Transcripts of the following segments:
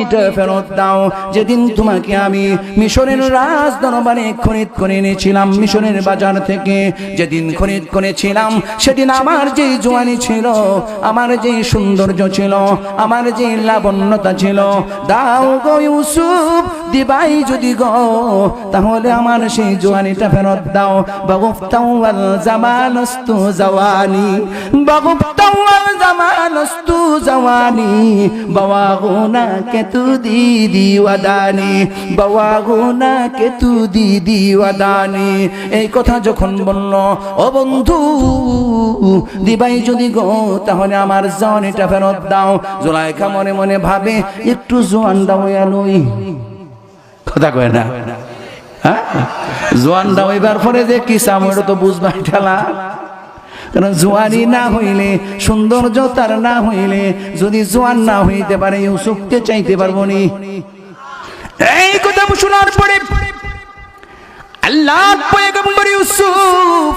জওয়ানিটা ফেরত দাও, যেদিন তোমাকে আমি মিশরের রাজ দরবারে খরিদ করে এনেছিলাম, মিশরের বাজার থেকে যেদিন খরিদ করেছিলাম, সেদিন আমার যে জওয়ানি ছিল, আমার যে সৌন্দর্য ছিল, আমার যে লাবণ্যতা ছিল, দাও গো ইউসুফ, দিবাই যদি গো, তাহলে আমার সেই জওয়ানিটা ফেরত দাও। বাগুফতাওয়াল জামানস্তু জাওয়ানি, বাগুফতাওয়াল জামানস্তু জাওয়ানি, বাওয়াগুনা কে তু দিদি ওয়াদানি, বাওয়াগুনা কে তু দিদি ওয়াদানি। এই কথা যখন বলল, ও বন্ধু দিবাই যদি গো, তাহলে আমার জওয়ানিটা ফেরত দাও। জুলাইখা মনে মনে ভাবে, একটু জোয়ানটা হইয়া লই, কথা কয় না, হ্যাঁ জোয়ানটা হইবার পরে যে কি চাম ওটা তো বুঝবা ঠেলা। কারণ জোয়ানি না হইলে, সৌন্দর্য তার না হইলে, যদি জোয়ান না হইতে পারে ইউসুফকে চাইতে পারবো নি। এই কথা শোনার পরে আল্লাহর পয়গম্বর ইউসুফ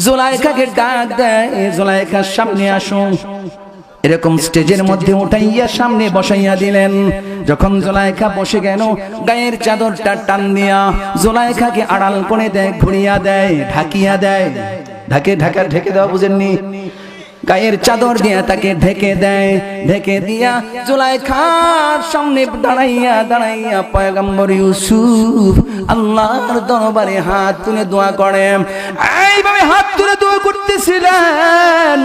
জুলাইখাকে ডাক দেয়, জুলাইখার সামনে আসো। এরকম স্টেজের মধ্যে উঠাইয়া সামনে বসাইয়া দিলেন। যখন জুলাইখা বসে গেল, গায়ের চাদরটা টান দিয়া জুলাইখাকে আড়াল করে দেয়, ঘুরিয়া দেয়, ঢাকিয়া দেয়। ঢেকে দেওয়া বুঝেননি? গায়ের চাদর দিয়া তাকে ঢেকে দেয়। ঢেকে দিয়া জুলাইখার সামনে দাঁড়াইয়া পয়গম্বর ইউসুফ আল্লাহর দরবারে হাত তুলে দোয়া করে। এইভাবে হাত তুলে দোয়া করতেছিলেন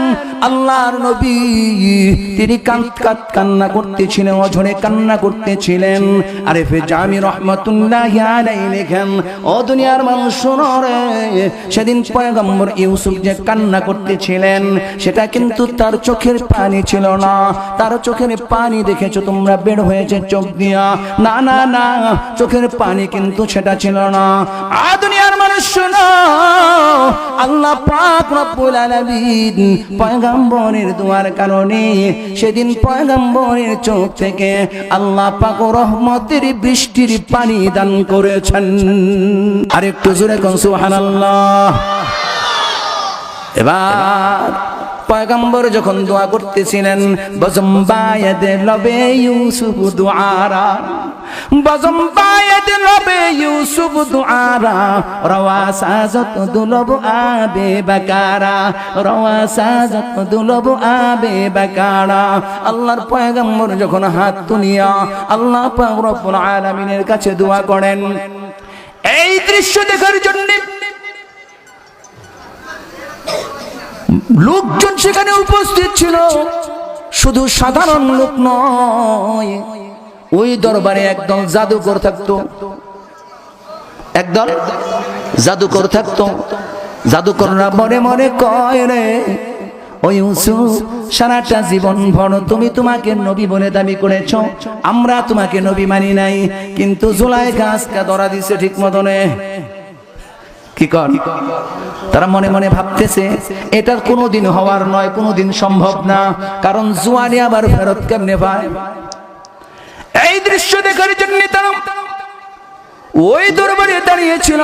আল্লাহর নবী। তিনি কান্না করতেছিলেন, অঝরে কান্না করতেছিলেন। আরেফে জামি রহমাতুল্লাহি আলাইহি লেখেন, ও দুনিয়ার মানুষ শোনো রে, সেদিন পয়গম্বর ইউসুফ যে কান্না করতেছিলেন, সেটা কিন্তু তার চোখের পানি ছিল না। তার চোখের পানি দেখেছো তোমরা, বের হয়েছে চোখ দিয়া, না না না, চোখের পানি কিন্তু সেটা ছিল না। দুনিয়ার মানুষ শোনো, আল্লাহ পাক রব্বুল আলামিন পয়গম্বরের দোয়ার কারণে সেদিন পয়গম্বরের চোখ থেকে আল্লাহ পাক রহমতের বৃষ্টির পানি দান করেছেন। আরেকটু জোরে কোন সুবহানাল্লাহ। এবার পয়গম্বর যখন দোয়া করতেছিলেন, বজম বায়াদ লবে ইউসুফ দুআরা, বজম বায়াদ লবে ইউসুফ দুআরা, রওয়া সাজত দুলব আবে বাকারা, রওয়া সাজত দুলব আবে বাকারা। আল্লাহর পয়গম্বর যখন হাত তুলিয়া আল্লাহ পাক রব্বুল আলামিনের কাছে দোয়া করেন, এই দৃশ্য দেখার জন্য লোকজন সেখানে উপস্থিত ছিল। শুধু সাধারণ লোক নয়, ওই দরবারে একদল জাদুকর থাকতো, একদল জাদুকর থাকতো। জাদুকররা মনে মনে কয়, রে ও ইউসুফ, সারাটা জীবন ভর তুমি তোমাকে নবী বলে দাবি করেছ, আমরা তোমাকে নবী মানি নাই, কিন্তু জুলাইখা আজকে ধরা দিছে ঠিক মতনে। কি কর? তারা মনে মনে ভাবতেছে এটা কোনোদিন হওয়ার নয়, কোনোদিন সম্ভব না, কারণ জুয়ানি আবার ফেরত কেমনে পায়। এই দৃশ্য দেখার জন্য তারা ওই দরবারে দাঁড়িয়েছিল,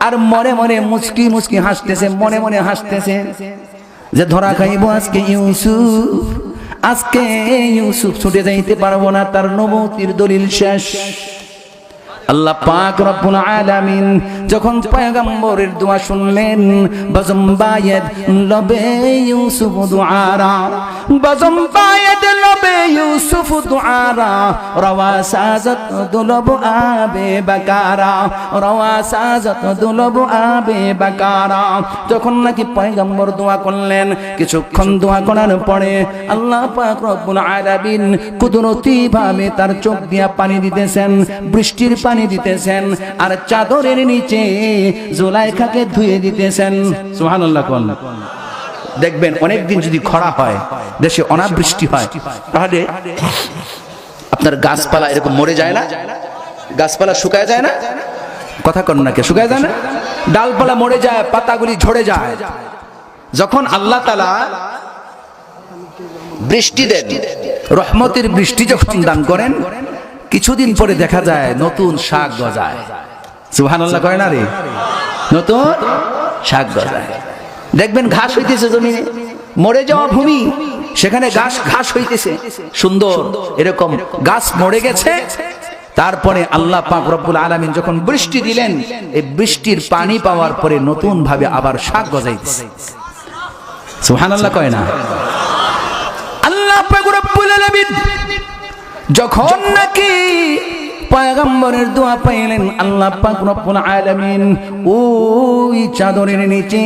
আর মনে মনে মুচকি মুচকি হাসতেছে, মনে মনে হাসতেছে যে ধরা খাইব আজকে ইউসুফ, আজকে ইউসুফ ছুটে যাইতে পারবো না, তার নবুয়তির দলিল শেষ। আল্লাহ পাক রব্বুল আলামিন যখন পয়গম্বরের দোয়া শুনলেন, বজম বায়াদ লবে ইউসুফ দুআরা, বজম বায়াদ লবে ইউসুফ দুআরা, রওয়া সাজত দুলব আবে বাকারা, রওয়া সাজত দুলব আবে বাকারা। যখন নাকি পয়গম্বর দোয়া করলেন, কিছুক্ষণ দোয়া করার পরে আল্লাহ পাক রব্বুল আলামিন কুদরতি ভাবে তার চোখ দিয়া পানি দিতেছেন, বৃষ্টির পানি দিতেছেন, আর চাদরের নিচে জুলাইখাকে ধুয়ে দিতেছেন। সুবহানাল্লাহ। কোন দেখবেন অনেকদিন যদি খরা হয়, দেশে অনাবৃষ্টি হয়, তাহলে আপনার গাছপালা এরকম মরে যায় না, গাছপালা শুকায় যায় না, কথা কন না, কে শুকায় যায় না, ডালপালা মরে যায়, পাতাগুলি ঝরে যায়। যখন আল্লাহ তাআলা বৃষ্টি দেন, রহমতের বৃষ্টি যখন দান করেন, কিছুদিন পরে দেখা যায় নতুন শাক গজায়। সুবহানাল্লাহ কয় না রে, নতুন শাক গজায়। দেখবেন ঘাস হইতেছে জমিনে, মরে যাওয়া ভূমি সেখানে ঘাস হইতেছে সুন্দর, এরকম গাছ মরে গেছে। তারপরে আল্লাহ পাক রব্বুল আলামিন যখন বৃষ্টি দিলেন, এই বৃষ্টির পানি পাওয়ার পরে নতুন ভাবে আবার শাক গজাইতেছে। সুবহানাল্লাহ কয় না? আল্লাহ পাক রব্বুল আলামিন যখন নাকি পয়গম্বরের দোয়া পাইলেন, আল্লাহ পাক রব্বুল আলামিন ওই চাদরের নিচে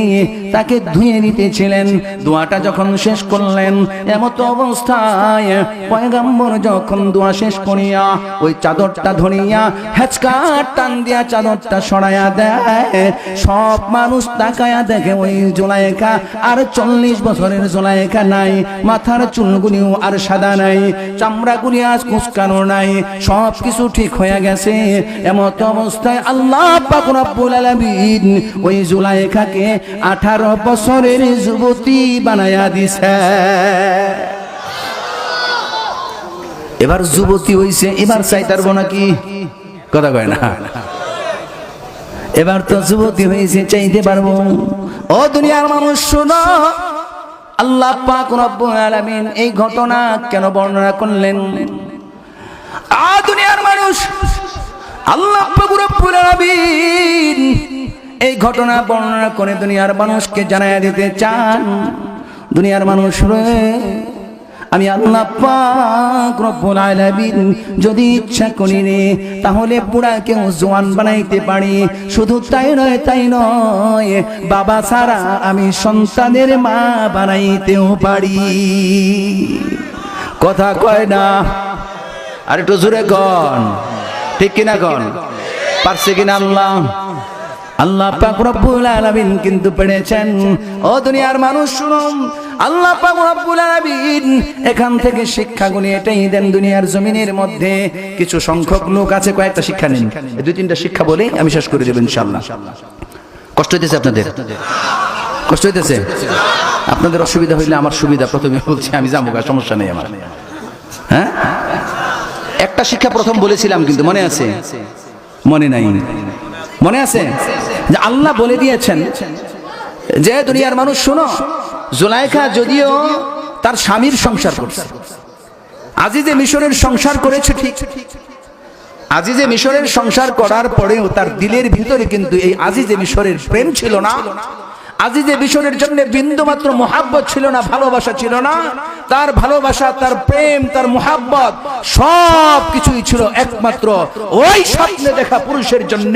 তাকে ধুয়ে দিতেছিলেন। দোয়াটা যখন শেষ করলেন, এমত অবস্থায় পয়গম্বর যখন দোয়া শেষ করিয়া ওই চাদরটা ধরিয়া হেঁচকার টান দিয়া চাদরটা সরাইয়া দেয়, সব মানুষ তাকায়া দেখে ওই জুলাইখা আর 40 বছরের জুলাইখা নাই, মাথার চুলগুলিও আর সাদা নাই, চামড়াগুলি আজ কুচকানো নাই, সব কিছু ঠিক হয়ে গেছে। এমত অবস্থায় আল্লাহ পাক রব্বুল আলামিন ওই জুলাইখাকে 18 বছরের যুবতী বানায়া দিছে। এবার যুবতী হইছে, এবার চাইতারবো নাকি? কথা কয় না? এবার তো যুবতী হয়েছে, চাইতে পারবো। ও দুনিয়ার মানুষ শুনো, আল্লাহ পাক রব্বুল আলামিন এই ঘটনা কেন বর্ণনা করলেন? দুনিয়ার মানুষ, আল্লাহ পাক রব্বুল আলামিন এই ঘটনা বর্ণনা করে দুনিয়ার মানুষকে জানাইয়া দিতে চান, দুনিয়ার মানুষ রে, আমি আল্লাহ পাক রব্বুল আলামিন যদি ইচ্ছা করি রে, তাহলে বুড়াকেও জওয়ান বানাইতে পারি। শুধু তাই নয়, বাবা ছাড়া আমি সন্তানের মা বানাইতেও পারি। কথা কয় না? আর একটু জোরে কন, ঠিক কিনা কন? পারছে কিনা আল্লাহ? আল্লাহ পাক রব্বুল আলামিন কিন্তু পেরেছেন। ও দুনিয়ার মানুষ শুনুন, আল্লাহ পাক রব্বুল আলামিন এখান থেকে শিক্ষাগুলি এটাই দেন। দুনিয়ার জমিনের মধ্যে কিছু সংখ্যক লোক আছে, কয়েকটা শিক্ষা নেন, 2-3টা শিক্ষা বলে আমি শেষ করে দেব ইনশাআল্লাহ। কষ্ট হইতেছে আপনাদের? কষ্ট হইতেছে? আপনাদের অসুবিধা হইলে আমার সুবিধা, প্রথমে বলছি আমি যাবো, সমস্যা নেই আমার। হ্যাঁ, একটা শিক্ষা প্রথম বলেছিলাম, কিন্তু মনে আছে? মনে নাই? মনে আছে যে আল্লাহ বলে দিয়েছেন যে দুনিয়ার মানুষ শোনো, জুলাইখা যদিও তার স্বামীর সংসার করছে, আজিজে মিশরের সংসার করেছে ঠিক, আজিজে মিশরের সংসার করার পরেও তার দিলের ভিতরে কিন্তু এই আজিজে মিশরের প্রেম ছিল না, আজিজে মিশরের জন্য বিন্দুমাত্র মোহাব্বত ছিল না, ভালোবাসা ছিল না। তার ভালোবাসা, তার প্রেম, তার মোহাব্বত সব কিছুই ছিল একমাত্র ওই স্বপ্নে দেখা পুরুষের জন্য।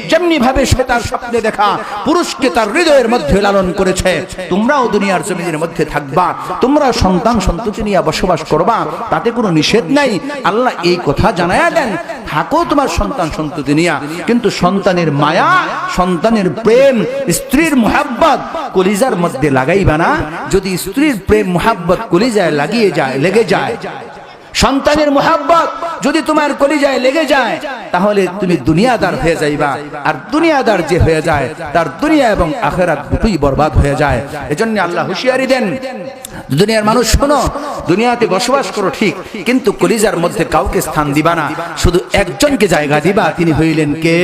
যেমনি ভাবে সে তার স্বপ্নে দেখা পুরুষকে তার হৃদয়ের মধ্যে লালন করেছে, তোমরাও দুনিয়ার জমিনের মধ্যে থাকবা, তোমরা সন্তান সন্ততি নিয়ে বসবাস করবা, তাতে কোনো নিষেধ নাই। আল্লাহ এই কথা জানায়া দেন, থাকো তোমার সন্তান সন্ততি নিয়া, কিন্তু সন্তানের মায়া, সন্তানের প্রেম, স্ত্রীর মোহাব্বত কলিজার মধ্যে লাগাইবা না। যদি স্ত্রীর প্রেম মোহাব্বত কলিজায় লেগে যায়, সন্তানের মোহাব্বত যদি তোমার কলিজায় লেগে যায়, তাহলে তুমি দুনিয়াদার হয়ে যাইবা। আর দুনিয়াদার যে হয়ে যায়, তার দুনিয়া এবং আখিরাত দুটোই বরবাদ হয়ে যায়। এজন্য আল্লাহ হুঁশিয়ারি দেন, দুনিয়ার মানুষ শোনো, দুনিয়াতে বসবাস করো ঠিক, কিন্তু কলিজার মধ্যে কাউকে স্থান দিবা না, শুধু একজনকে জায়গা দিবা, তিনি হইলেন কে?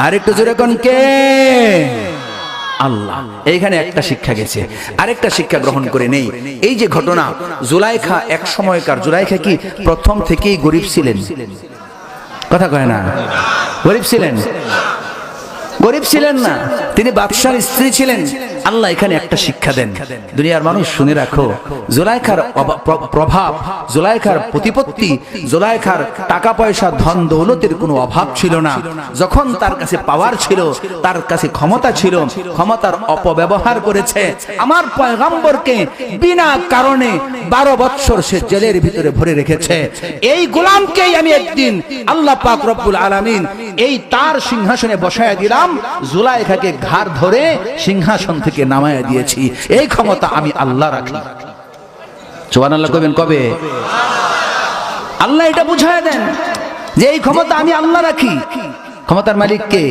আর একটু জোরে কোন কে? আল্লাহ। এইখানে একটা শিক্ষা গেছে, আরেকটা শিক্ষা গ্রহণ করে নেই। এই যে ঘটনা, জুলাইখা এক সময়কার, জুলাইখা কি প্রথম থেকেই গরিব ছিলেন? কথা কয় না? গরিব ছিলেন? গরিব ছিলেন না, তিনি বাদশার স্ত্রী ছিলেন। আল্লাহ এখানে একটা শিক্ষা দেন, দুনিয়ার মানুষ শুনে রাখো, জুলাইখার প্রভাব, জুলাইখার প্রতিপত্তি, জুলাইখার টাকা পয়সা ধন দৌলতের কোনো অভাব ছিল না। যখন তার কাছে পাওয়ার ছিল, তার কাছে ক্ষমতা ছিল, ক্ষমতার অপব্যবহার করেছে। আমার পয়গম্বরকে বিনা কারণে 12 বছর সে জেলের ভিতরে ভরে রেখেছে। এই গোলামকেই আমি একদিন আল্লাহ পাক রব্বুল আলামিন এই তার সিংহাসনে বসায়া দিলাম, জুলাইখাকে ঘাড় ধরে সিংহাসন থেকে নামায়া দিয়েছি। এই ক্ষমতা আমি আল্লাহ রাখি। সুবহানাল্লাহ কইবেন কবে? আল্লাহ এটা বুঝায় দেন যে এই ক্ষমতা আমি আল্লাহ রাখি। ক্ষমতার মালিক কে?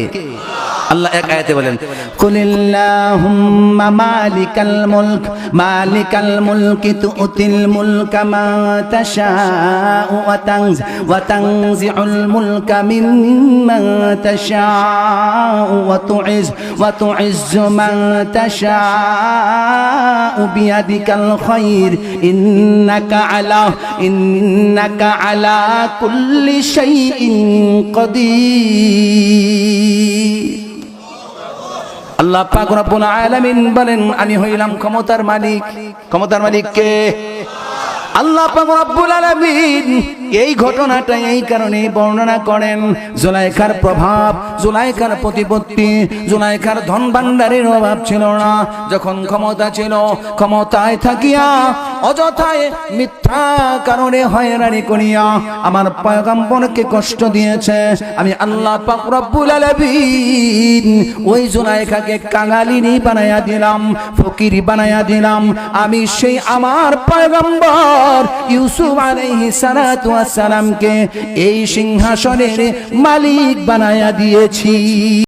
আল্লাহ এক আয়াতে বলেন কুলিল্লাহুম্মা মালিকাল মুলক তুতিল মুলকা মা তাশাউ ওয়া তানজিউল মুলকা মিম্মান তাশাউ ওয়া তুইজ্জু মান তাশাউ বিয়াদিকাল খায়র ইন্নাকা আলা কুল্লি শাইইন কাদির। আল্লাহ পাক রব্বুল আলামিন বলেন আমি হইলাম ক্ষমতার মালিক। ক্ষমতার মালিক কে? আল্লাহ পাক রব্বুল আলামিন। এই ঘটনাটা এই কারণে বর্ণনা করেন, জুলাইখার প্রভাব, জুলাইখার প্রতিপত্তি, জুলাইখার ধন ভান্ডারের অভাব ছিল না। যখন ক্ষমতা ছিল, ক্ষমতায় থাকিয়া অযথায় মিথ্যা কারণে হয়রানি করিয়া আমার পয়গম্বরকে কষ্ট দিয়েছে। আমি আল্লাহ পাক রব্বুল আলামিন ওই জুলাইখাকে কাঙালিনী বানায়া দিলাম, ফকির বানায়া দিলাম। আমি সেই আমার পয়গম্বর ইউসুফ আলাইহিস সালাতু ওয়াস সালামকে এই সিংহাসনের মালিক বানায়া দিয়েছি।